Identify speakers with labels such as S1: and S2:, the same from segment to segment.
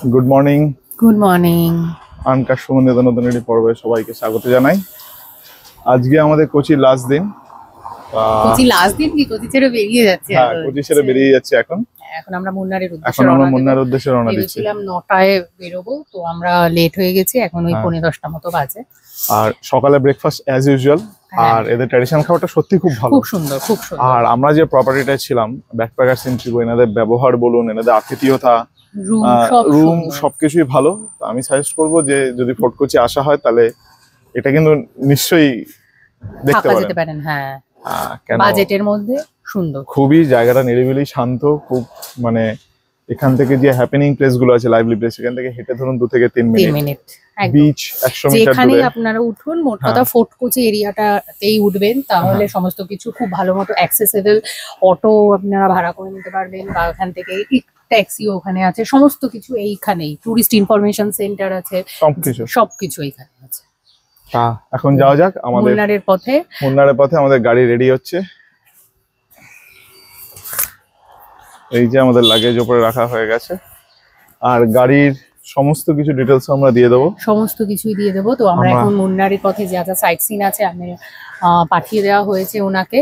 S1: Good morning.
S2: Good morning.
S1: আনকার সুমন্দিত নতুন একটি পর্বে সবাইকে স্বাগত জানাই। আজকে আমাদের কোচির লাস্ট দিন।
S2: কোচি লাস্ট দিন কি কোচি ছেড়ে বেরিয়ে যাচ্ছে?
S1: হ্যাঁ, কোচি ছেড়ে বেরিয়ে যাচ্ছে এখন
S2: আমরা মুন্নারের
S1: উদ্দেশ্যে রওনা দিচ্ছি।
S2: ভেবেছিলাম 9টায় বেরোবো, তো আমরা লেট হয়ে গেছি, এখন ওই 9:45 মতো বাজে।
S1: আর সকালে ব্রেকফাস্ট অ্যাজ ইউজুয়াল। আর এদের ট্র্যাডিশনাল খাবারটা সত্যি খুব ভালো,
S2: খুব সুন্দর, খুব সুন্দর।
S1: আর আমরা যে প্রপার্টিটায় ছিলাম ব্যাকপ্যাকার্স ইন ট্রিপো, এনাদের ব্যবহার বলুন, এনাদের আতিথেয়তা, রুম সবকিছুই ভালো। আমি সাজেস্ট করবো যে যদি ফোর্ট কোচি আসা হয় তাহলে এটা কিন্তু নিশ্চয়ই দেখতে পারেন।
S2: হ্যাঁ, বাজেটের মধ্যে সুন্দর,
S1: খুবই জায়গাটা নিরিবিলি শান্ত, খুব মানে এখান থেকে যে হ্যাপেনিং প্লেস গুলো আছে, লাইভলি প্লেস, এখান থেকে হেঁটে ধরুন 2 থেকে 3 মিনিট। বিচ 100 মিটার
S2: যেখানে আপনারা উঠুন, মোট কথা ফোর্ট কোচি এরিয়াটাতেই উঠবেন, তাহলে সমস্ত কিছু খুব ভালো মতো অ্যাক্সেসেবল। অটো আপনারা ভাড়া করে নিতে পারবেন, বা এখান থেকে ট্যাক্সিও ওখানে আছে, সমস্ত কিছু এইখানেই। টুরিস্ট ইনফরমেশন সেন্টার আছে, সবকিছু এইখানে আছে।
S1: এখন যাওয়া যাক আমাদের মুন্নারের পথে। আমাদের গাড়ি রেডি হচ্ছে। এই যে আমাদের লাগেজ উপরে রাখা হয়ে গেছে, আর গাড়ির সমস্ত কিছু ডিটেলস আমরা দিয়ে দেবো,
S2: সমস্ত কিছুই দিয়ে দেবো। তো আমরা এখন মুন্নারের পথে যা যা সাইট সিন আছে আমি পাঠিয়ে দেওয়া হয়েছে ওনাকে,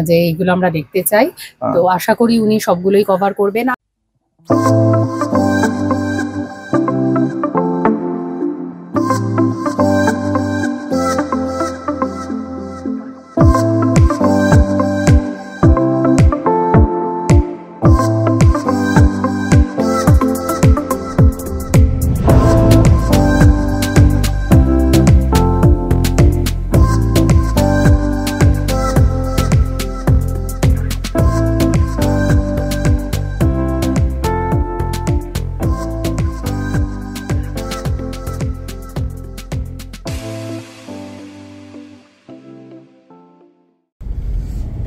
S2: যে এইগুলো আমরা দেখতে চাই। তো আশা করি উনি সবগুলোই কভার করবেন।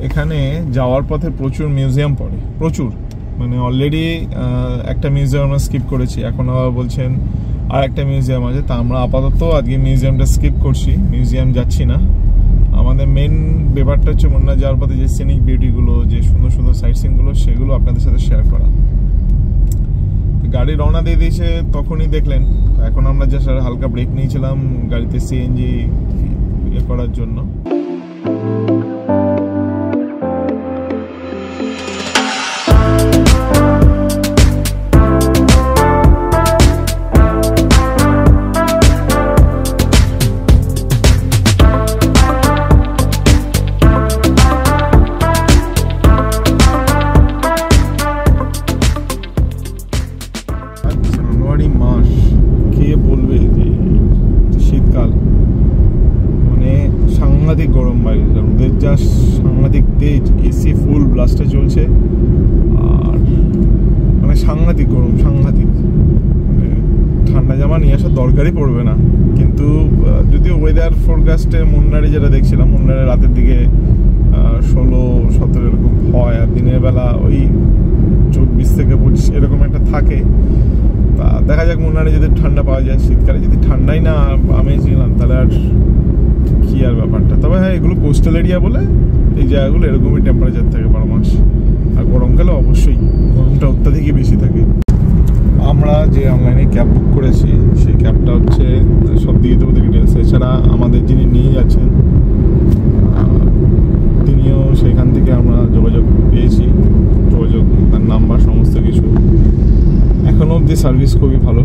S1: এখানে যাওয়ার পথে প্রচুর মিউজিয়াম পড়ে, প্রচুর, মানে অলরেডি একটা মিউজিয়াম আমরা স্কিপ করেছি, এখন আবার বলছেন আর একটা মিউজিয়াম আছে। তা আমরা আপাতত আজকে মিউজিয়ামটা স্কিপ করছি, মিউজিয়াম যাচ্ছি না। আমাদের মেন ব্যাপারটা হচ্ছে মুন্নার যাওয়ার পথে যে সিনিক বিউটিগুলো, যে সুন্দর সুন্দর সাইট সিনগুলো, সেগুলো আপনাদের সাথে শেয়ার করা। গাড়ি রওনা দিয়ে দিয়েছে, তখনই দেখলেন। এখন আমরা জাস্ট হালকা ব্রেক নিয়েছিলাম গাড়িতে সিএনজি করার জন্য। মাস কে বলবে যে শীতকাল, মানে সাংঘাতিক গরম বাইরে, ওদের যা সাংঘাতিক তেজ, এসি ফুল ব্লাস্টে চলছে, আর মানে সাংঘাতিক গরম, সাংঘাতিক। মানে ঠান্ডা জামা নিয়ে আসার দরকারই পড়বে না। কিন্তু যদিও ওয়েদার ফোরকাস্টে মুন্নারে যেটা দেখছিলাম, মুন্নারে রাতের দিকে 16-17 এরকম হয়, আর দিনের বেলা ওই 24 থেকে 25 এরকম একটা থাকে। তা দেখা যাক মুন্নারে যদি ঠান্ডা পাওয়া যায়। শীতকালে যদি ঠান্ডাই না আমি ছিলাম তাহলে আর কি আর ব্যাপারটা। তবে হ্যাঁ, এগুলো কোস্টাল এরিয়া বলে এই জায়গাগুলো এরকমই টেম্পারেচার থাকে 12 মাস। আর গরমকালে অবশ্যই গরমটা অত্যাধিকই বেশি থাকে। আমরা যে অনলাইনে ক্যাব বুক করেছি, সেই ক্যাবটা হচ্ছে সব দিয়ে দেবো ডিটেলস। এছাড়া আমাদের যিনি নিয়ে যাচ্ছেন তিনিও সেখান থেকে আমরা যোগাযোগ পেয়েছি, তার নাম্বার, সমস্ত কিছু। এখনো অব্দি সার্ভিস খুবই ভালো।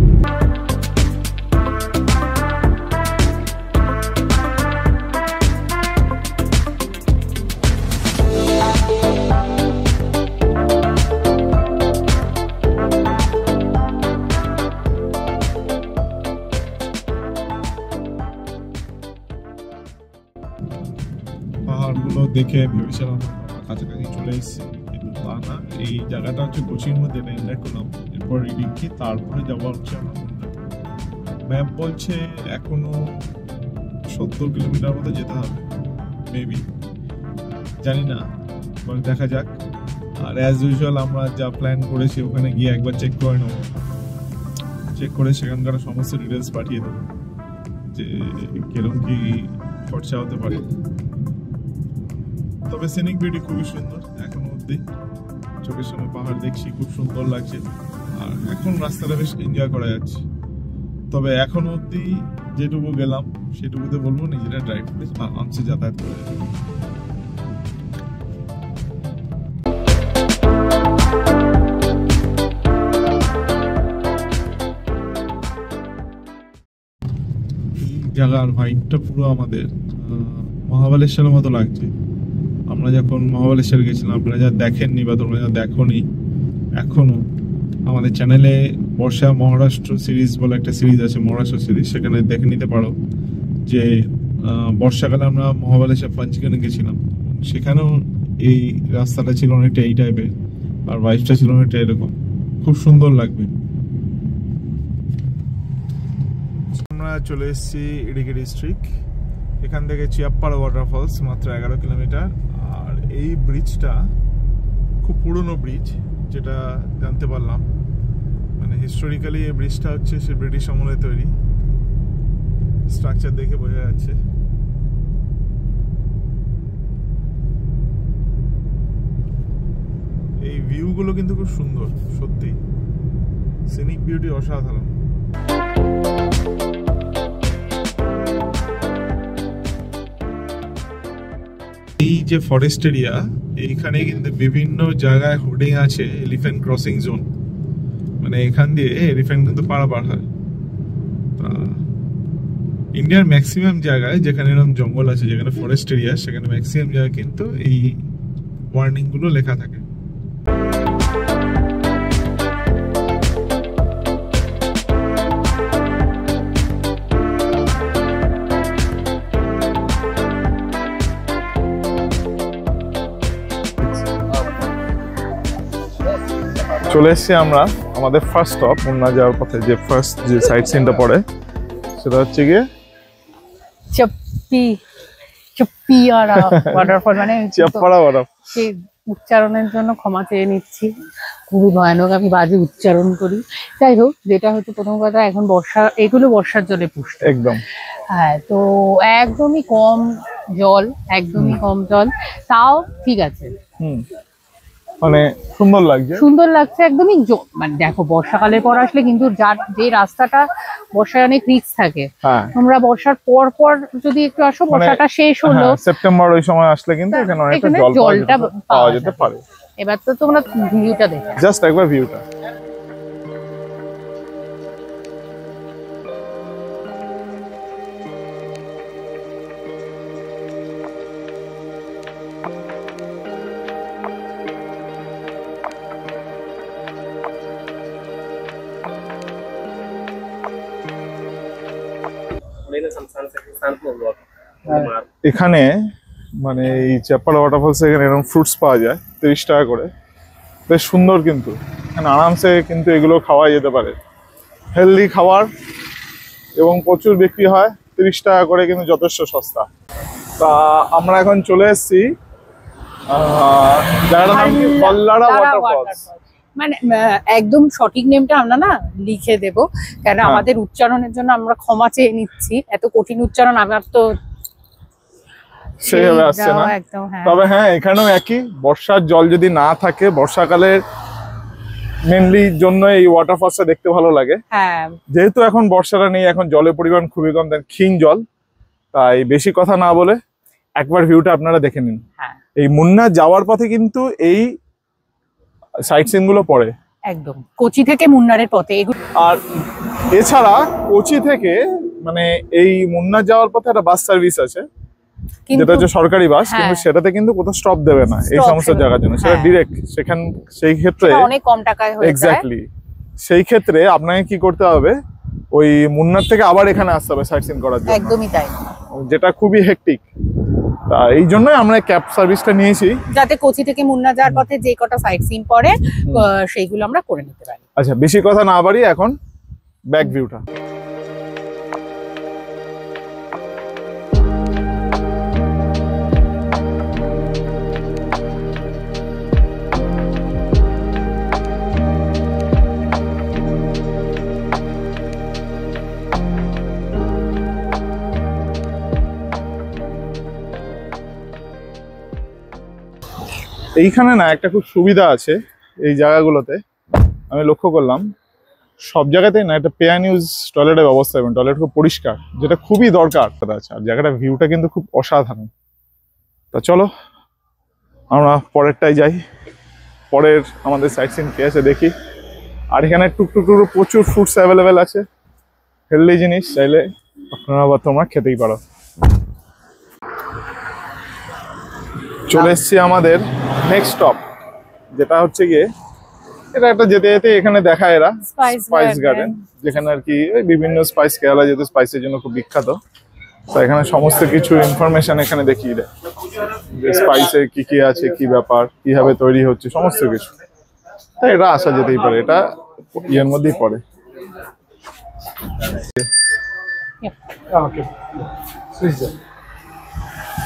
S1: পাহাড়গুলো দেখে ভেবেছিলাম কাছাকাছি চলে এসেছি, কিন্তু তা না। এই জায়গাটা হচ্ছে কোচির মধ্যে এন্টার করলাম, এরপর ইডিঙ্কি, তারপরে যাওয়া হচ্ছে আমার মুন্নার। ম্যাপ বলছে এখনো 70 কিলোমিটার মতো যেতে হবে, মেবি, জানি না, দেখা যাক। আর অ্যাজ ইউজুয়াল আমরা যা প্ল্যান করেছি ওখানে গিয়ে একবার চেক করে নেবো, চেক করে সেখানকার সমস্ত ডিটেলস পাঠিয়ে দেবো, যে কিরকম কি খরচা হতে পারে। তবে সিনিক বিউটি খুবই সুন্দর, এখনো অব্দি চোখের সামনে পাহাড় দেখছি, খুব সুন্দর লাগছে। আর এখন রাস্তাটা বেশ এনজয় করা যাচ্ছে। তবে এখন অবধি যেটুকু গেলাম সেটুকুতে বলবো নিজেরা ড্রাইভ করে আরামসে যাতায়াত করে যাবে। জায়গার ভাইবটা পুরো আমাদের মহাবালেশ্বরের মতো লাগছে। আমরা যখন মহাবালেশ্বর গেছিলাম, আপনারা যা দেখেননি বা তোমরা যা দেখোনি এখনো, আমাদের চ্যানেলে বর্ষা মহারাষ্ট্র সিরিজ বলে একটা সিরিজ আছে, মহারাষ্ট্র সিরিজ, সেখানে দেখে নিতে পারো যে বর্ষাকালে আমরা মহাবালেশ্বর পাঞ্চগনে গেছিলাম। সেখানেও এই রাস্তাটা ছিল অনেকটা এই টাইপের, আর ভাইবটা ছিল অনেকটা এরকম, খুব সুন্দর লাগবে। আমরা চলে এসেছি ইডিকি ডিস্ট্রিক্ট। এখান থেকে চিয়াপ্পাড়া ওয়াটারফলস মাত্র 11 কিলোমিটার। আর এই ব্রিজটা খুব পুরনো ব্রিজ, যেটা জানতে পারলাম। মানে হিস্টোরিক্যালি এই ব্রিজটা হচ্ছে সে ব্রিটিশ আমলে তৈরি, স্ট্রাকচার দেখে বোঝা যাচ্ছে। এই ভিউগুলো কিন্তু খুব সুন্দর, সত্যি সিনিক বিউটি অসাধারণ। এই যে ফরেস্ট এরিয়া, এইখানে কিন্তু বিভিন্ন জায়গায় হোর্ডিং আছে এলিফ্যান্ট ক্রসিং জোন, মানে এখান দিয়ে এলিফ্যান্ট কিন্তু পারাপার হয়। ইন্ডিয়ার ম্যাক্সিমাম জায়গায় যেখানে এরকম জঙ্গল আছে, যেখানে ফরেস্ট এরিয়া, সেখানে ম্যাক্সিমাম জায়গায় কিন্তু এই ওয়ার্নিং গুলো লেখা থাকে। চলে এসেছি আমরা আমাদের ফার্স্ট স্টপ, মুন্নার যাওয়ার পথে যে ফার্স্ট যে সাইট সিনটা পড়ে সেটা হচ্ছে গিয়ে
S2: চিয়াপ্পাড়া ওয়াটারফল। মানে
S1: চিয়াপ্পাড়া ওয়াটারফল,
S2: সেই উচ্চারণের জন্য ক্ষমা চেয়ে নিচ্ছি, খুবই ভয়ানক, আমি বাজে উচ্চারণ করি। যাই হোক, যেটা হচ্ছে প্রথম কথা, এখন বর্ষা, এগুলো বর্ষার জলে পুষ্ট
S1: একদম।
S2: হ্যাঁ, তো একদমই কম জল, একদমই কম জল, তাও ঠিক আছে,
S1: মানে সুন্দর লাগছে
S2: একদমই। মানে দেখো, বর্ষাকালের পর আসলে কিন্তু যে রাস্তাটা বর্ষায় অনেক রিস্ক থাকে, তোমরা বর্ষার পর পর যদি একটু আসো, বর্ষাটা শেষ হলো
S1: সেপ্টেম্বর ওই সময় আসলে কিন্তু এখানে অনেকটা জলটা পাওয়া যেতে পারে।
S2: এবার তো তোমরা ভিউটা দেখো,
S1: জাস্ট একবার ভিউটা। এখানে মানে এই চিয়াপ্পাড়া ওয়াটারফলস এখানে এরকম ফ্রুটস পাওয়া যায় 30 টাকা করে, বেশ সুন্দর। কিন্তু এখানে আরামসে কিন্তু এগুলো খাওয়া যেতে পারে, হেলদি খাবার, এবং প্রচুর বিক্রি হয় 30 টাকা করে, কিন্তু যথেষ্ট সস্তা। তা আমরা এখন চলে এসেছি জায়গাটার নাম কি, বল্লারা ওয়াটারফলস।
S2: মানে একদম সঠিক নেমটা আমরা না লিখে দেব, কেন আমাদের উচ্চারণের জন্য আমরা ক্ষমা চেয়ে নিচ্ছি। এত কঠিন উচ্চারণ আমার তো
S1: সেইভাবে আসছে না। তবে হ্যাঁ, এখানেও একই, বর্ষার জল যদি না থাকে, বর্ষাকালের মেনলি জন্য এই ওয়াটারফলসটা দেখতে ভালো লাগে। যেহেতু এখন বর্ষাটা নেই, এখন জলের পরিমাণ খুবই কম, ক্ষীণ জল, তাই বেশি কথা না বলে একবার ভিউটা আপনারা দেখে নিন। এই মুন্নার যাওয়ার পথে কিন্তু এই সাইট সিন গুলো পড়ে,
S2: একদম কোচি থেকে মুন্নারের পথে।
S1: আর এছাড়া কোচি থেকে মানে এই মুন্নার যাওয়ার পথে একটা বাস সার্ভিস আছে, যেটা হচ্ছে সরকারি বাস, কিন্তু সেটাতে কিন্তু কোথাও স্টপ দেবে না এই সমস্ত জায়গার জন্য, সেটা ডিরেক্ট সেখান। সেই ক্ষেত্রে
S2: অনেক কম টাকায় হয়ে যায়।
S1: এক্স্যাক্টলি, সেই ক্ষেত্রে আপনাকে কি করতে হবে, ওই মুন্নার থেকে আবার এখানে আসতে হবে সাইট সিন করার জন্য।
S2: একদমই তাই,
S1: যেটা খুবই হেক্টিক। তা এই জন্যই আমরা ক্যাব সার্ভিসটা নিয়েছি, যাতে
S2: কোচি থেকে মুন্না যাওয়ার পথে যে কটা সাইট সিন পড়ে সেইগুলো আমরা করে নিতে পারি।
S1: আচ্ছা, বেশি কথা না বাড়িয়ে এখন ব্যাক ভিউটা। এইখানে না একটা খুব সুবিধা আছে এই জায়গাগুলোতে, আমি লক্ষ্য করলাম। সব জায়গাতেই না একটা পে অ্যান্ড ইউজ টয়লেটের ব্যবস্থা এবং টয়লেট খুব পরিষ্কার, যেটা খুবই দরকার আছে। আর জায়গাটা ভিউটা কিন্তু খুব অসাধারণ। তা চলো আমরা পরেরটাই যাই, পরের আমাদের সাইট সিন কে আছে দেখি। আর এখানে টুকটুক প্রচুর ফুডস অ্যাভেলেবেল আছে, হেলদি জিনিস, চাইলে আপনারা বা তোমরা খেতেই পারো। চলে এসছি আমাদের নেক্সট স্টপ, যেটা হচ্ছে গিয়ে এটা একটা যেতে যেতে এখানে দেখা এরা স্পাইস গার্ডেন, যেখানে আর কি বিভিন্ন স্পাইস, কেরালা যেহেতু স্পাইসের জন্য খুব বিখ্যাত, তো এখানে সমস্ত কিছু ইনফরমেশন এখানে দেখিয়ে দেয় যে স্পাইসে কি কি আছে, কি ব্যাপার, কিভাবে তৈরি হচ্ছে, সমস্ত কিছু। তাই এটা আসা যেতেই পারে, এটা ইয়ের মধ্যেই পড়ে।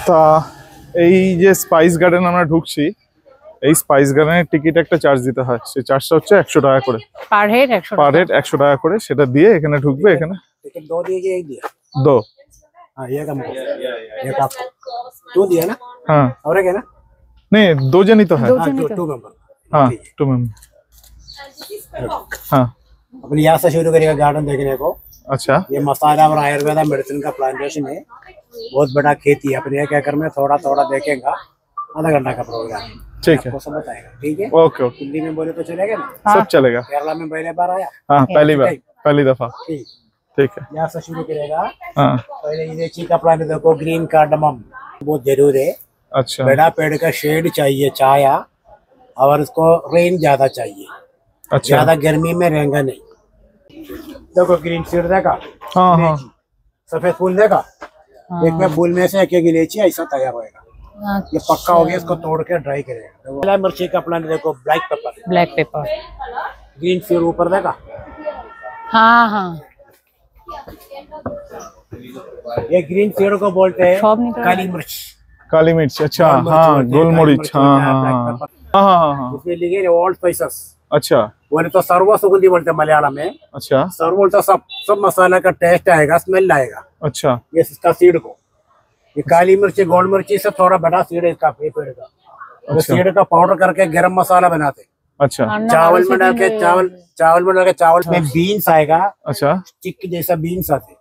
S1: তা এই যে স্পাইস গার্ডেন আমরা ঢুকছি, এই স্পাইস গার্ডেনের টিকিট একটা চার্জ দিতে হয়, সেই চার্জটা হচ্ছে 100 টাকা করে
S2: পার হেড।
S1: 100 টাকা করে, সেটা দিয়ে এখানে ঢুকবে। এখানে दो
S3: हाँ ये कम एक आपको टू दिया ना
S1: हाँ
S3: और एक है ना
S1: नहीं, 2 जन ही तो है।
S3: हाँ टू मेंबर
S1: हाँ 2 मेंबर। हाँ
S3: अपने यहाँ से शुरू करेगा गार्डन देखने को।
S1: अच्छा,
S3: ये मसाला और आयुर्वेदा मेडिसिन का प्लांटेशन है, बहुत बड़ा खेती है। अपने एक एकड़ में थोड़ा थोड़ा देखेगा, आधा घंटा का प्रोग्राम।
S1: ठीक है,
S3: आपको सब बताएगा। ठीक है,
S1: ओके ओके,
S3: हिंदी में बोले तो चलेगा ना?
S1: सब चलेगा।
S3: केरला में पहले बार आया?
S1: हाँ पहली बार, पहली दफा।
S3: ठीक
S1: ठीक है,
S3: यहाँ से शुरू करेगा।
S1: हाँ
S3: पहले इलायची का प्लांट देखो, ग्रीन कार्डमम बहुत जरूरी है।
S1: अच्छा,
S3: बड़ा पेड़ का शेड चाहिए, छाया, और उसको रेन ज्यादा चाहिए,
S1: अच्छा
S3: ज्यादा गर्मी में रहेगा नहीं। देखो ग्रीन सीड देखा,
S1: हाँ हाँ
S3: सफेद फूल देखा, एक में फूल में से एक एक इलायची ऐसा तैयार होएगा। ये पक्का हो गया, इसको तोड़ के ड्राई करेगा। लाल मिर्ची का प्लांट देखो, ब्लैक पेपर, ग्रीन सीड ऊपर देखा।
S2: हाँ हाँ
S3: ये ग्रीन सीड को बोलते हैं काली मिर्च।
S1: काली मिर्च, अच्छा हाँ, गोलमरीच, हाँ हाँ हाँ हाँ हाँ हाँ,
S3: इसमें लिखे ऑल स्पाइसेस।
S1: अच्छा
S3: बोले तो सर्व सुगंधी बोलते हैं मलयालम में।
S1: अच्छा
S3: सर्व बोलते सब मसाला का टेस्ट आएगा, स्मेल आएगा।
S1: अच्छा,
S3: ये इसका सीड को, ये काली मिर्ची, गोल मिर्ची सब थोड़ा बड़ा सीड है इसका, पेड़ का। तो सीड का पाउडर करके गरम मसाला बनाते।
S1: अच्छा
S3: चावल में डाल के चावल में बीन्स आएगा,
S1: अच्छा,
S3: चिक जैसा बीन्स आते,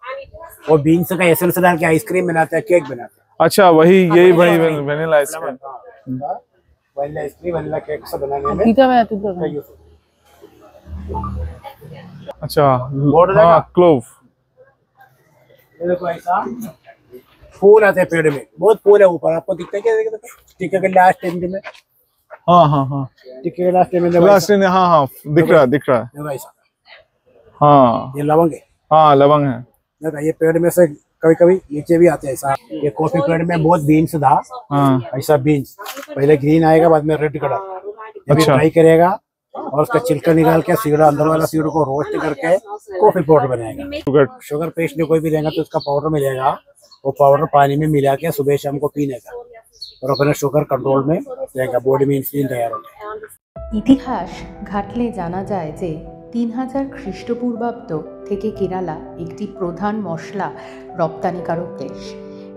S3: वो बीन्स का एसेंस डाल के आइसक्रीम बनाते हैं, केक बनाते हैं।
S1: अच्छा वही, यही वही vanilla ice cream,
S3: vanilla ice cream, vanilla cake सब बनाने में यूज होता
S1: अच्छा,
S3: बोर्ड देखा?
S1: हाँ क्लोव।
S3: है। देखो ऐसा फूल आते हैं पेड़ में, बहुत फूल है ऊपर, आपको दिखता है क्या? टिक्के के लास्ट एंड में,
S1: हाँ हाँ हाँ,
S3: टिक्के के लास्ट एंड में
S1: लास्ट में, हाँ हाँ दिख रहा है
S3: देखो ऐसा।
S1: हाँ
S3: ये लवंग है,
S1: हाँ लवंग है।
S3: देखो ये पेड़ में से कभी कभी नीचे भी आते हैं ऐसा। ये कॉफी पेड़ में बहुत बीन्स था,
S1: हाँ
S3: ऐसा बीन्स पहले ग्रीन आएगा, बाद में रेड कलर,
S1: अच्छा,
S3: फ्राई करेगा और उसका छिलका निकाल के सीड, अंदर वाला सीड को रोस्ट करके कॉफी पाउडर बनाएगा। शुगर पेस्ट में कोई भी रहेगा तो उसका पाउडर मिलेगा, वो पाउडर पानी में मिला के सुबह शाम को पीने का, और अपने शुगर कंट्रोल में रहेगा, बॉडी में इंसुलिन तैयार होता है।
S4: ইতিহাস ঘাটলে জানা যায় যে 3000 খ্রিস্টপূর্বাব্দ থেকে কেরালা একটি প্রধান মশলা রপ্তানিকারক দেশ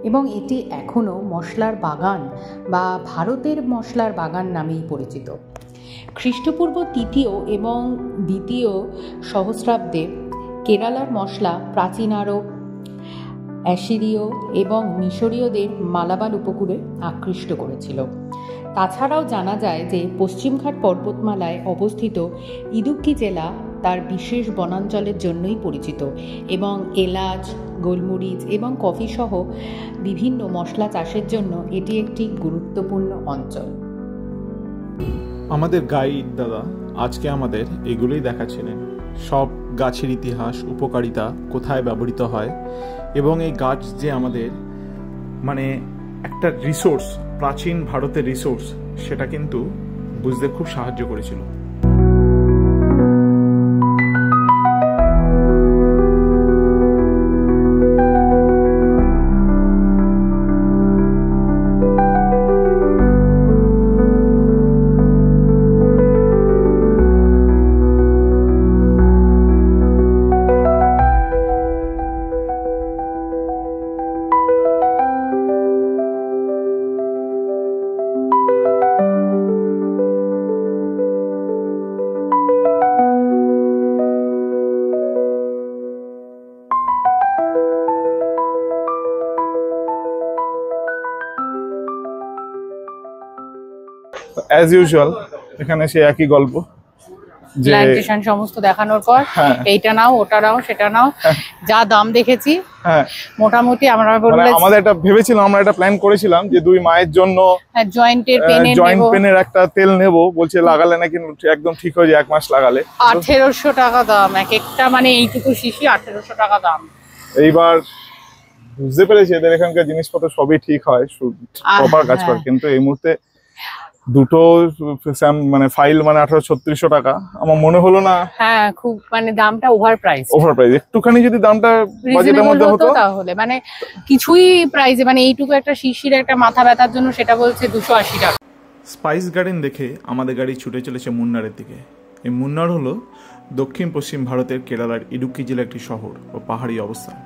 S4: এবং এটি এখনও মশলার বাগান বা ভারতের মশলার বাগান নামেই পরিচিত। খ্রিস্টপূর্ব 3য় এবং 2য় সহস্রাব্দে কেরালার মশলা প্রাচীন আরব, অ্যাসিরীয় এবং মিশরীয়দের মালাবার উপকূলে আকৃষ্ট করেছিল। তাছাড়াও জানা যায় যে পশ্চিমঘাট পর্বতমালায় অবস্থিত ইদুক্কি জেলা তার বিশেষ বনাঞ্চলের জন্যই পরিচিত এবং এলাচ, গোলমরিচ এবং কফি সহ বিভিন্ন মশলা চাষের জন্য এটি একটি গুরুত্বপূর্ণ অঞ্চল।
S1: আমাদের গাইড দাদা আজকে আমাদের এগুলোই দেখাচ্ছিলেন, সব গাছের ইতিহাস, উপকারিতা, কোথায় ব্যবহৃত হয়, এবং এই গাছ যে আমাদের মানে একটা রিসোর্স, প্রাচীন ভারতের রিসোর্স, সেটা কিন্তু বুঝতে খুব সাহায্য করেছিল। অ্যাজ ইউজুয়াল এখানে সে একই গল্প যে
S2: প্ল্যান্টেশন সমস্ত দেখানোর পর এইটা নাও ওটা নাও সেটা নাও, যা দাম দেখেছি মোটামুটি আমরা
S1: আমাদের একটা ভেবেছিলাম, আমরা একটা প্ল্যান করেছিলাম যে দুই মায়ের জন্য জয়েন্ট পেনের একটা তেল নেব, বলছে লাগালে নাকি একদম ঠিক হয়ে যায় 1 মাস লাগালে।
S2: 1800 টাকা দাম এক একটা, মানে এইটুকু শিশি 1800 টাকা দাম।
S1: এইবার বুঝতে পেরেছি এদের এখানকার জিনিসপত্র সবই ঠিক হয়, প্রপার কাজ করে, কিন্তু এই মুহূর্তে দুটো মানে ফাইল মানে 1800-3600 টাকা আমার মনে হলো না।
S2: হ্যাঁ খুব মানে দামটা ওভার প্রাইস,
S1: একটুখানি যদি দামটা বাজেটের মধ্যে হতো
S2: তাহলে মানে কিছুই প্রাইসে, মানে এইটুকু একটা শিশির একটা মাথা ব্যথার জন্য সেটা বলছে 280 টাকা।
S1: স্পাইস গার্ডেন দেখে আমাদের গাড়ি ছুটে চলেছে মুন্নারের দিকে। এই মুন্নার হলো দক্ষিণ পশ্চিম ভারতের কেরালার ইডুক্কি জেলার একটি শহর ও পাহাড়ি অবস্থান।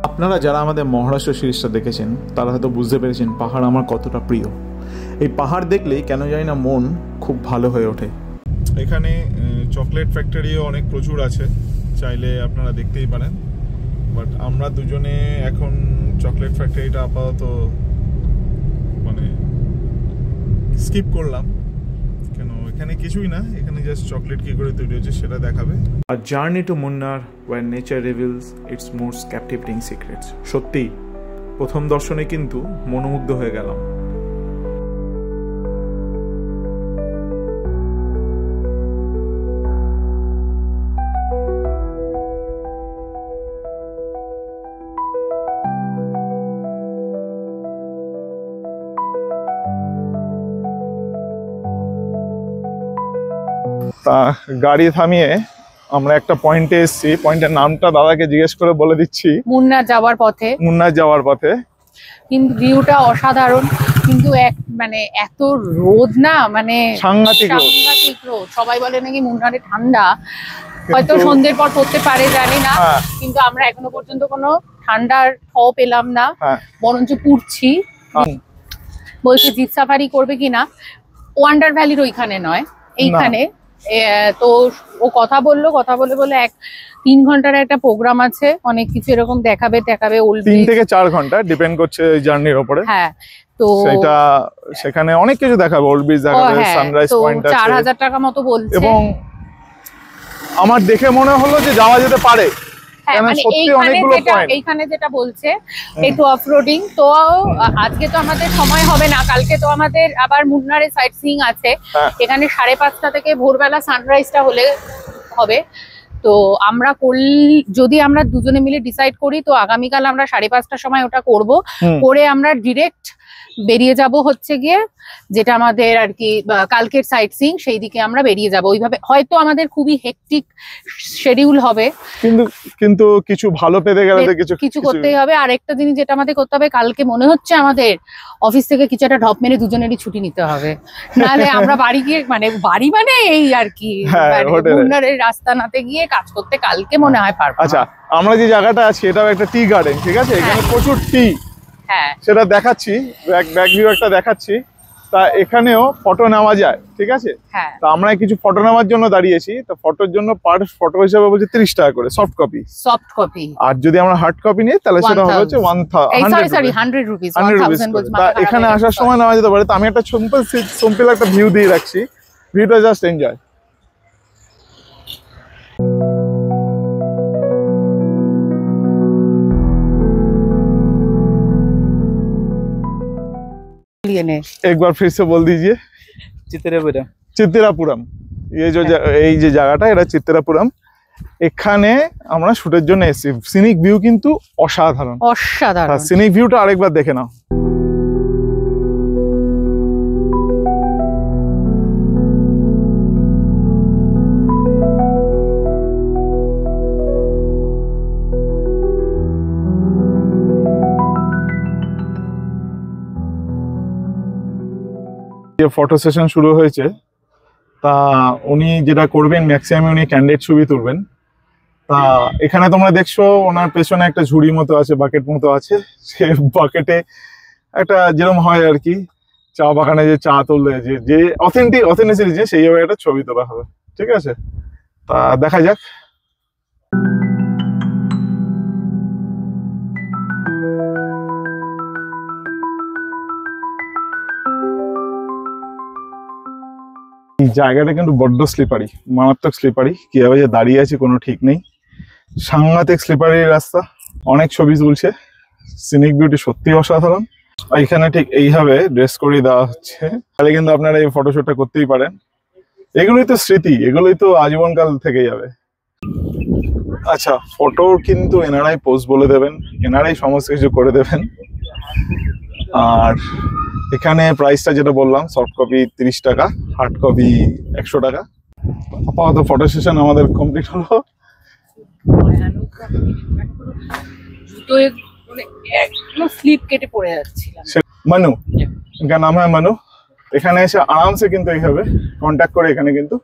S1: আপনারা যারা আমাদের মহারাষ্ট্র সিরিজটা দেখেছেন তারা হয়তো বুঝতে পেরেছেন পাহাড় আমার কতটা প্রিয়। এই পাহাড় দেখলেই কেন জানি না মন খুব ভালো হয়ে ওঠে। এখানে চকলেট ফ্যাক্টরিও অনেক প্রচুর আছে, চাইলে আপনারা দেখতেই পারেন, বাট আমরা দুজনে এখন চকলেট ফ্যাক্টরিটা আপাতত মানে স্কিপ করলাম, কেন এখানে কিছুই না, এখানে জাস্ট চকলেট কি করে তৈরি হচ্ছে সেটা দেখাবে। আর journey to Munnar where nature reveals its most captivating secrets। সত্যি প্রথম দর্শনে কিন্তু মনোমুগ্ধ হয়ে গেলাম। তা গাড়ি থামিয়ে আমরা একটা পয়েন্টে এসেছি, পয়েন্টের নামটা দাদাকে জিজ্ঞেস করে বলে দিচ্ছি।
S2: মুন্নার যাওয়ার পথে কিন্তু ভিউটা অসাধারণ, কিন্তু মানে এত রোদ না, মানে সাংঘাতিক রোদ। সবাই বলে নাকি মুন্নারে ঠান্ডা, হয়তো সন্ধ্যের পর পড়তে পারে জানি না, কিন্তু আমরা এখনো পর্যন্ত কোনো ঠান্ডার ঠাও পেলাম না, বরঞ্চ পুড়ছি। বলছে জিপ সাফারি করবে কিনা, ওয়ান্ডার ভ্যালির ওইখানে নয়, এইখানে। তো ও কথা বলে 3 ঘন্টার একটা প্রোগ্রাম আছে, অনেক কিছু এরকম দেখাবে 3 থেকে 4 ঘন্টা ডিপেন্ড করছে জার্নির উপরে। হ্যাঁ, তো সেখানে অনেক কিছু দেখাবে, ওল্ড ব্রিজ দেখাবে, সানরাইজ পয়েন্ট আছে, 4000 টাকা মতো বলছে, এবং আমার দেখে মনে হলো যে যাওয়া যেতে পারে। এইখানে যেটা বলছে একটু অফরোডিং, তো আজকে তো আমাদের সময় হবে না, কালকে তো আমাদের আবার মুন্নারে সাইট সিইং আছে। এখানে 5:30 থেকে ভোরবেলা সানরাইজটা হলে হবে। তো আমরা যদি আমরা দুজনে মিলে ডিসাইড করি তো আগামীকাল আমরা 5:30টার সময় ওটা করে আমরা ডিরেক্ট বেরিয়ে যাব হচ্ছে গিয়ে যেটা আমাদের আর কি কালকের সাইট সিইং, সেই দিকে আমরা বেরিয়ে যাব। ওইভাবে হয়তো আমাদের খুবই হেকটিক শিডিউল হবে, কিন্তু কিছু ভালো পেতে গেলে কিছু করতেই হবে। আর একটা জিনিস যেটা আমাদের করতে হবে, কালকে মনে হচ্ছে আমাদের অফিস থেকে কিছু একটা ঢপ মেরে দুজনেরই ছুটি নিতে হবে, নাহলে আমরা বাড়ি গিয়ে মানে এই আর কি মুন্নারের রাস্তা নাতে গিয়ে কাজ করতে কালকে মনে হয় পারবো। আচ্ছা, আমরা যে জায়গাটা আছি এটাও একটা টি গার্ডেন, ঠিক আছে? এখানে প্রচুর টি, হ্যাঁ সেটা দেখাচ্ছি, ব্যাক ভিউ একটা দেখাচ্ছি। তা এখানেও ফটো নেওয়া যায়, ঠিক আছে? হ্যাঁ, তো আমরা কিছু ফটো নেওয়ার জন্য দাঁড়িয়েছি। তো ফটোর জন্য পার ফটো হিসাবে বলছে 30 টাকা করে সফট কপি, আর যদি আমরা হার্ড কপি নিই তাহলে সেটা হবে হচ্ছে 100 রুপিস। তা এখানে আসার সময় নেওয়া যেতে পারে। তো আমি একটা সিম্পল একটা ভিউ দিয়ে রাখছি, ভিউটা জাস্ট এনজয়। एक बार फिर से बोल दीजिए। চিত্তিরাপুরম এই যে জায়গাটা, এটা চিত্তিরাপুরম। এখানে আমরা শুটের জন্য এসেছি। সিনিক ভিউ কিন্তু অসাধারণ। সিনিক ভিউটা আরেকবার দেখে নাও। যে ফটো সেশন শুরু হয়েছে, তা উনি যেটা করবেন ম্যাক্সিমাম উনি ক্যান্ডিড ছবি তুলবেন। তা এখানে তোমরা দেখছো ওনার পেছনে একটা ঝুড়ি মতো আছে, বাকেট মতো আছে। সে বাকেটে একটা যেরকম হয় আর কি চা বাগানে যে চা তুললে যে অথেন্টিসিটি যে সেইভাবে একটা ছবি তোলা হবে, ঠিক আছে? তা দেখা যাক।
S1: জায়গাটা কিন্তু বড্ড স্লিপারি, মারাত্মক স্লিপারি। কিভাবে যে দাঁড়িয়ে আছে কোনো ঠিক নেই, সাংঘাতিক স্লিপারি রাস্তা, অনেক ছবি তুলছে, সিনিক বিউটি সত্যি অসাধারণ। এখানে ঠিক এইভাবে ড্রেস করে দেওয়া হচ্ছে, তাহলে কিন্তু আপনারা এই ফটোশুটটা করতেই পারেন। এগুলোই তো স্মৃতি, এগুলোই তো আজীবনকাল থেকে যাবে। আচ্ছা, ফটো কিন্তু এনারাই পোস্ট বলে দেবেন, এনারাই সমস্ত কিছু করে দেবেন। আর এখানে প্রাইসটা যেটা বললাম, সফট কপি 30 টাকা, হার্ড কপি 100 টাকা। আপাতত ফটো সেশন আমাদের কমপ্লিট হলো।
S2: স্লিপ কেটে পড়ে যাচ্ছিলাম।
S1: মানু, ইনকা নাম হ্যাঁ মানু। এখানে এসে আরামসে কিন্তু এইভাবে কন্ট্যাক্ট করে এখানে কিন্তু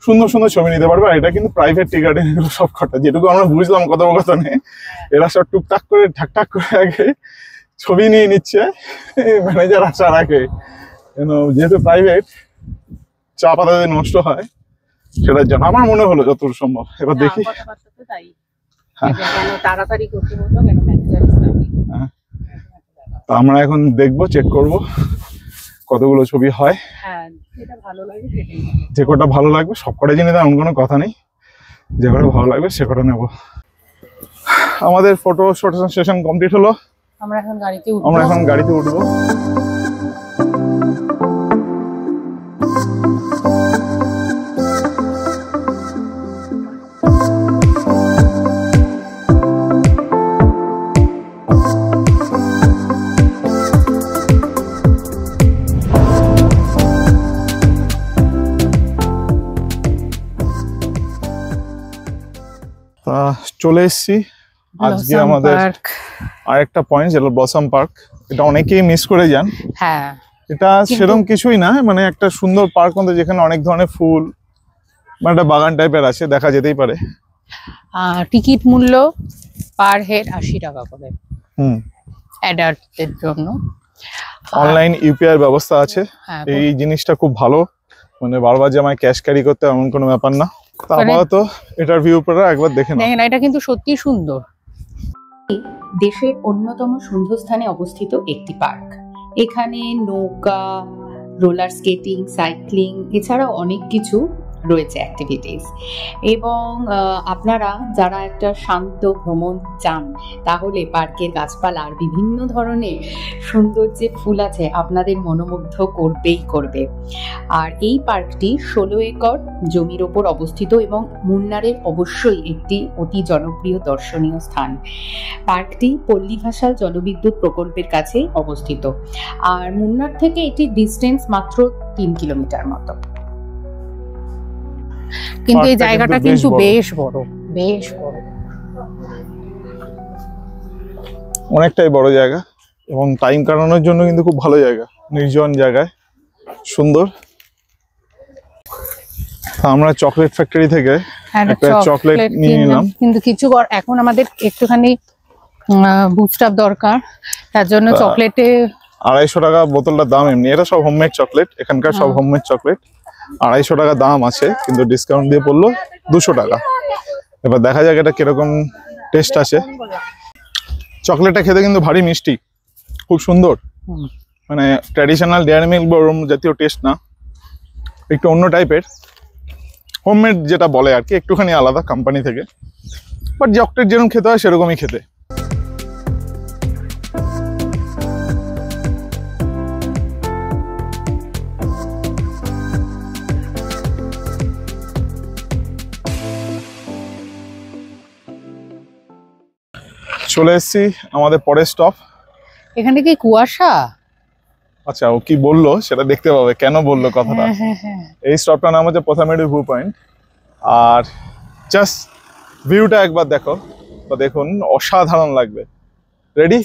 S1: সুন্দর সুন্দর ছবি নিতে পারবে। আর এটা কিন্তু প্রাইভেট টি গার্ডেন, এগুলো সব কটা যেটুকু আমরা বুঝলাম কথোপকথনে, এরা সব টুকটাক করে ঠাকঠাক করে আগে ছবি নিয়ে নিচ্ছে ম্যানেজার আসার আগে। যেহেতু প্রাইভেট, চা পাতা যদি নষ্ট হয় সেটার জন্য আমার মনে হলো যতদূর সম্ভব। এবার দেখি
S2: তাড়াতাড়ি করতে বললো কেন ম্যানেজার।
S1: আমরা এখন দেখবো, চেক করব কতগুলো ছবি হয়। যে কটা ভালো লাগবে সব কটা জিনিস, এমন কোনো কথা নেই, যে কটা ভালো লাগবে সে কটা নেবো। আমাদের ফটো সেশন কমপ্লিট হলো।
S2: আমরা এখন
S1: গাড়িতে উঠবো। চলে এসছি আজকে আমাদের আরেকটা পয়েন্ট, যেটা ব্লসম পার্ক। এটা অনেকেই মিস করে যান।
S2: হ্যাঁ,
S1: এটা সেরকম কিছুই না, মানে একটা সুন্দর পার্ক মধ্যে যেখানে অনেক ধরনের ফুল, মানে একটা বাগান টাইপের আছে, দেখা যেতেই পারে।
S2: টিকিট মূল্য পার হেড 80 টাকা করে অ্যাডাল্টদের জন্য।
S1: অনলাইন ইউপিআই ব্যবস্থা আছে, এই জিনিসটা খুব ভালো। মানে বারবার যে আমায় ক্যাশ ক্যারি করতে এমন কোনো ব্যাপার না। আপাতত এটার ভিউ পুরো একবার দেখে নাও।
S2: এটা কিন্তু সত্যি সুন্দর।
S4: দেশের অন্যতম সুন্দর স্থানে অবস্থিত একটি পার্ক। এখানে নৌকা, রোলার স্কেটিং, সাইক্লিং এছাড়াও অনেক কিছু রয়েছে অ্যাক্টিভিটিস। এবং আপনারা যারা একটা শান্ত ভ্রমণ চান, তাহলে পার্কের গাছপালা আর বিভিন্ন ধরনের সুন্দর যে ফুল আছে আপনাদের মনোমুগ্ধ করবেই করবে। আর এই পার্কটি 16 একর জমির ওপর অবস্থিত এবং মুন্নারের অবশ্যই একটি অতি জনপ্রিয় দর্শনীয় স্থান। পার্কটি পল্লী ভাসাল জলবিদ্যুৎ প্রকল্পের কাছে অবস্থিত। আর মুন্নার থেকে এটির ডিস্টেন্স মাত্র 3 কিলোমিটার মতো।
S2: কিন্তু এই জায়গাটা কিন্তু বেশ বড়,
S1: অনেকটাই বড় জায়গা এবং টাইম কাটানোর জন্য কিন্তু খুব ভালো জায়গা, নির্জন জায়গায়, সুন্দর। আমরা চকলেট ফ্যাক্টরি থেকে একটা চকলেট নিয়ে নিলাম,
S2: কিন্তু কিছু এখন আমাদের একটুখানি বুস্ট আপ দরকার, তার জন্য চকলেটে
S1: 250 টাকা বোতলটার দাম। এমনি এটা সব হোমমেড চকলেট, এখানকার সব হোমমেড চকলেট। 250 টাকা দাম আছে, কিন্তু ডিসকাউন্ট দিয়ে পড়লো 200 টাকা। এবার দেখা যাক এটা কিরকম টেস্ট আছে। চকলেটটা খেতে কিন্তু ভারী মিষ্টি, খুব সুন্দর, মানে ট্র্যাডিশনাল ডেয়ারি মিল্ক বা ওরম জাতীয় টেস্ট না, একটু অন্য টাইপের। হোমমেড যেটা বলে আর কি, একটুখানি আলাদা কোম্পানি থেকে, বাট চকলেট যেরকম খেতে হয় সেরকমই খেতে। চলে এসেছি আমাদের পরের স্টপ।
S2: এখানে কি কুয়াশা?
S1: আচ্ছা, ও কি বললো সেটা দেখতে পাবে, কেন বললো কথাটা। এই স্টপটার নাম হচ্ছে পথামেরু ভিউ পয়েন্ট। আর জাস্ট ভিউটা একবার দেখো, বা দেখুন, অসাধারণ লাগবে। রেডি?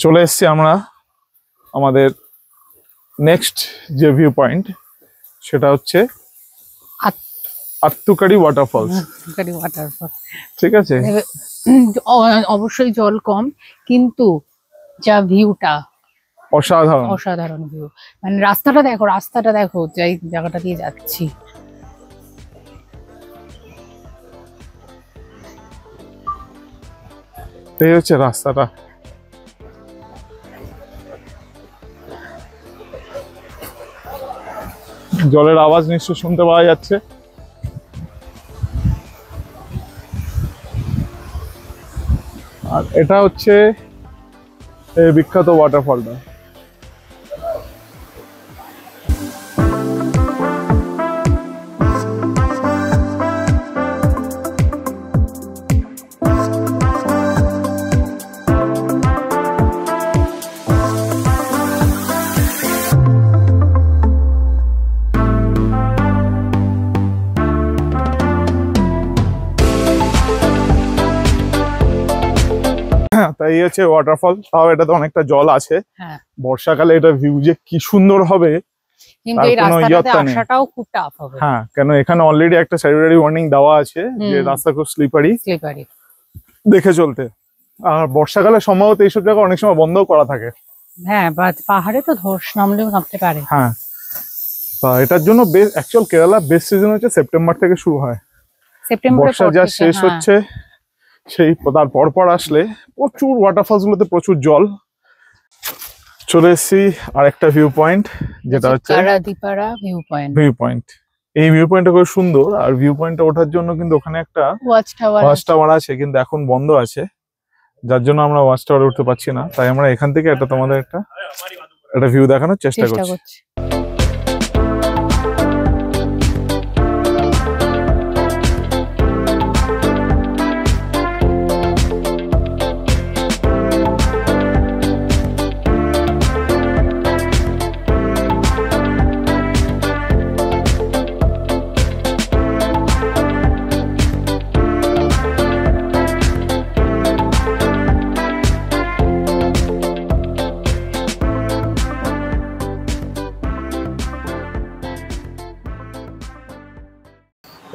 S1: চলে এসেছি আমরা আমাদের নেক্সট যে ভিউ পয়েন্ট, সেটা হচ্ছে আত্তুকারি ওয়াটারফলস। ঠিক আছে,
S2: অবশ্যই জল কম, কিন্তু যা ভিউটা
S1: অসাধারণ,
S2: অসাধারণ ভিউ। মানে রাস্তাটা দেখো যাই জায়গাটা দিয়ে যাচ্ছি।
S1: এই হচ্ছে রাস্তাটা। জলের আওয়াজ নিশ্চয় শুনতে পাওয়া যাচ্ছে। আর এটা হচ্ছে এই বিখ্যাত ওয়াটারফলটা। তাই হচ্ছে ওয়াটারফল, তাও এটাতে অনেকটা জল আছে। বর্ষাকালে এটা ভিউ যে কি সুন্দর হবে,
S2: কিন্তু এই রাস্তাটাতে আসাটাও খুব টাফ হবে।
S1: হ্যাঁ, কেন এখানে অলরেডি একটা সেভারি ওয়ার্নিং দেওয়া আছে যে রাস্তা খুব স্লিপারি দেখে চলতে। আর বর্ষাকালে সম্ভবত এইসব জায়গা অনেক সময় বন্ধও করা থাকে।
S2: হ্যাঁ, পাহাড়ে তো ধস নামলেও নামতে পারে।
S1: হ্যাঁ, তা এটার জন্য অ্যাকচুয়াল কেরালা বেস্ট সিজন হচ্ছে সেপ্টেম্বর থেকে শুরু হয়।
S2: বর্ষা
S1: যা শেষ হচ্ছে সেই তার পর আসলে প্রচুর ওয়াটারফলস গুলোতে প্রচুর জল। চলে এসেছি আর একটা ভিউ পয়েন্ট, যেটা হচ্ছে ভিউ পয়েন্ট। এই ভিউ পয়েন্টটা খুব সুন্দর। আর ভিউ পয়েন্টে ওঠার জন্য কিন্তু ওখানে একটা ওয়াচ টাওয়ার আছে, কিন্তু এখন বন্ধ আছে, যার জন্য আমরা ওয়াচ টাওয়ারে উঠতে পারছি না। তাই আমরা এখান থেকে তোমাদের একটা ভিউ দেখানোর চেষ্টা করছি।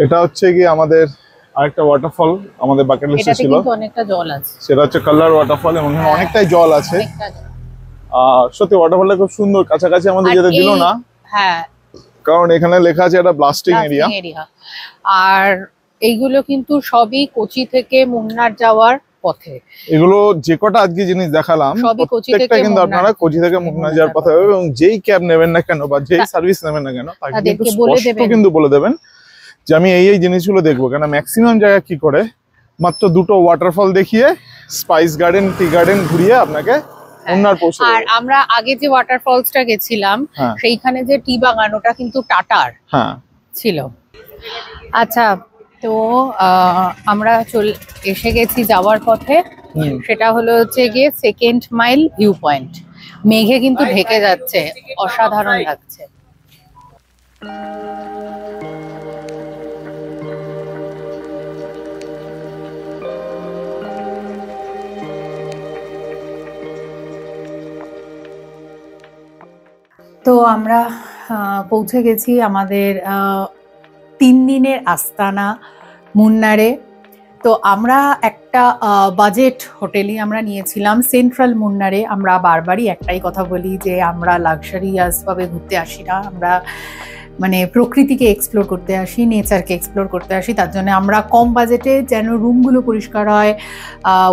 S1: এটা হচ্ছে কি আমাদের আরেকটা ওয়াটারফল, আমাদের বাকেট লিস্টে ছিল।
S2: অনেকটা জল আছে,
S1: সেটা হচ্ছে কাল্লার ওয়াটারফল, এবং অনেকটাই জল আছে। সত্যি ওয়াটারফলটা খুব সুন্দর, কাছাকাছি আমাদের যেতে দিল না।
S2: হ্যাঁ,
S1: কারণ এখানে লেখা আছে এটা ব্লাস্টিং এরিয়া।
S2: আর এইগুলো কিন্তু সবই কোচি থেকে মুন্নার যাওয়ার পথে।
S1: এগুলো যে কটা আজকে জিনিস দেখালাম প্রত্যেকটা কিন্তু আপনারা কোচি থেকে মুন্নার যাওয়ার পথে হবে। এবং যেই ক্যাব নেবেন না কেন বা যেই সার্ভিস নেবেন না কেন, তাকে কিন্তু স্পষ্ট কিন্তু বলে দেবেন যে আমি এই জিনিসগুলো দেখবো। কেন ম্যাক্সিমাম জায়গা কি করে মাত্র দুটো ওয়াটারফল দেখিয়ে স্পাইস গার্ডেন, টি গার্ডেন ঘুরিয়ে আপনাকে মুন্নার পৌঁছে দেবে।
S2: আর আমরা আগে যে ওয়াটারফলসটা গেছিলাম সেইখানে যে টি বাগান, ওটা কিন্তু টাটার ছিল। আচ্ছা, তো আমরা এসে গেছি যাওয়ার পথে। সেটা হলো হচ্ছে গিয়ে সেকেন্ড মাইল ভিউ পয়েন্ট। মেঘে কিন্তু ঢেকে যাচ্ছে, অসাধারণ লাগছে। তো আমরা পৌঁছে গেছি আমাদের 3 দিনের আস্তানা মুন্নারে। তো আমরা একটা বাজেট হোটেলই আমরা নিয়েছিলাম সেন্ট্রাল মুন্নারে। আমরা বারবারই একটাই কথা বলি যে আমরা লাক্সারিয়াস ভাবে ঘুরতে আসি না, আমরা মানে প্রকৃতিকে এক্সপ্লোর করতে আসি, নেচারকে এক্সপ্লোর করতে আসি। তার জন্য আমরা কম বাজেটে যেন রুমগুলো পরিষ্কার হয়,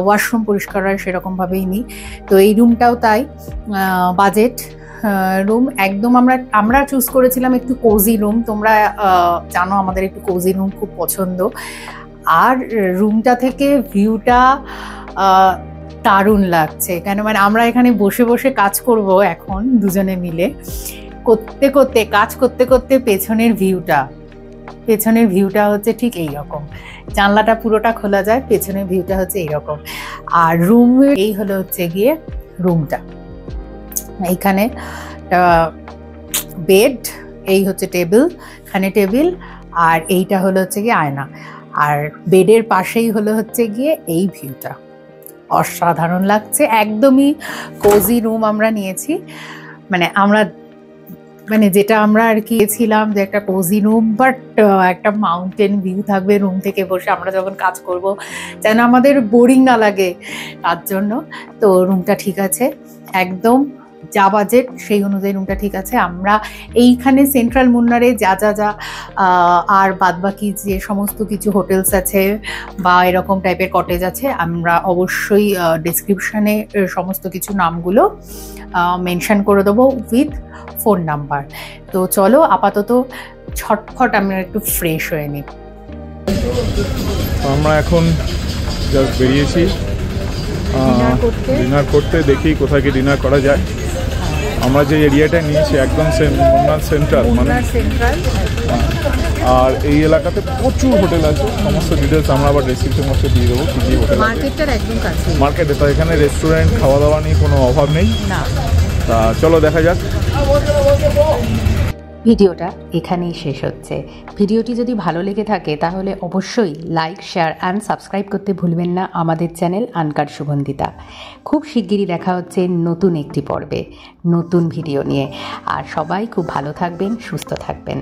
S2: ওয়াশরুম পরিষ্কার হয়, সেরকমভাবেই নিই। তো এই রুমটাও তাই বাজেট রুম একদম। আমরা চুজ করেছিলাম একটু কোজি রুম। তোমরা জানো আমাদের একটু কোজি রুম খুব পছন্দ। আর রুমটা থেকে ভিউটা দারুণ লাগছে, কেন মানে আমরা এখানে বসে বসে কাজ করব এখন দুজনে মিলে, কাজ করতে করতে পেছনের ভিউটা হচ্ছে ঠিক এইরকম। জানলাটা পুরোটা খোলা যায়, পেছনের ভিউটা হচ্ছে এইরকম। আর রুমের এই হলো হচ্ছে গিয়ে রুমটা। এইখানে বেড, এই হচ্ছে টেবিল, এখানে টেবিল, আর এইটা হলো হচ্ছে গিয়ে আয়না। আর বেডের পাশেই হলো হচ্ছে গিয়ে এই ভিউটা। অসাধারণ লাগছে। একদমই কোজি রুম আমরা নিয়েছি, মানে যেটা আমরা আর কি ছিলাম যে একটা কোজি রুম, বাট একটা মাউন্টেন ভিউ থাকবে রুম থেকে বসে আমরা যখন কাজ করব, যেন আমাদের বোরিং না লাগে তার জন্য। তো রুমটা ঠিক আছে, একদম যা বাজেট সেই অনুযায়ী রুমটা ঠিক আছে। আমরা এইখানে সেন্ট্রাল মুন্নারে যা আর বাদবাকি যে সমস্ত কিছু হোটেলস আছে বা এরকম টাইপের কটেজ আছে, আমরা অবশ্যই ডেসক্রিপশানে সমস্ত কিছু নামগুলো মেনশন করে দেবো উইথ ফোন নাম্বার। তো চলো আপাতত ছটফট আমরা একটু ফ্রেশ হয়ে নিই।
S1: আমরা এখন জাস্ট বেরিয়েছি ডিনার করতে, দেখি কোথায় কি ডিনার করা যায়। আমরা যে এরিয়াটা নিয়েছি একদম মুন্নার সেন্ট্রাল, মানে আর এই এলাকাতে প্রচুর হোটেল আছে। সমস্ত ডিটেলস আমরা আবার ডেসক্রিপশন বক্সে দিয়ে দেবো কি কি হোটেল।
S2: মার্কেটটার একদম কাছে,
S1: মার্কেটে তো এখানে রেস্টুরেন্ট, খাওয়া দাওয়া নিয়ে কোনো অভাব নেই।
S2: না,
S1: তা চলো দেখা যাক।
S4: ভিডিওটা এখানেই শেষ হচ্ছে। ভিডিওটি যদি ভালো লেগে থাকে তাহলে অবশ্যই লাইক, শেয়ার অ্যান্ড সাবস্ক্রাইব করতে ভুলবেন না আমাদের চ্যানেল আনকার সুগন্ধিতা। খুব শিগগিরই দেখা হচ্ছে নতুন একটি পর্বে নতুন ভিডিও নিয়ে। আর সবাই খুব ভালো থাকবেন, সুস্থ থাকবেন।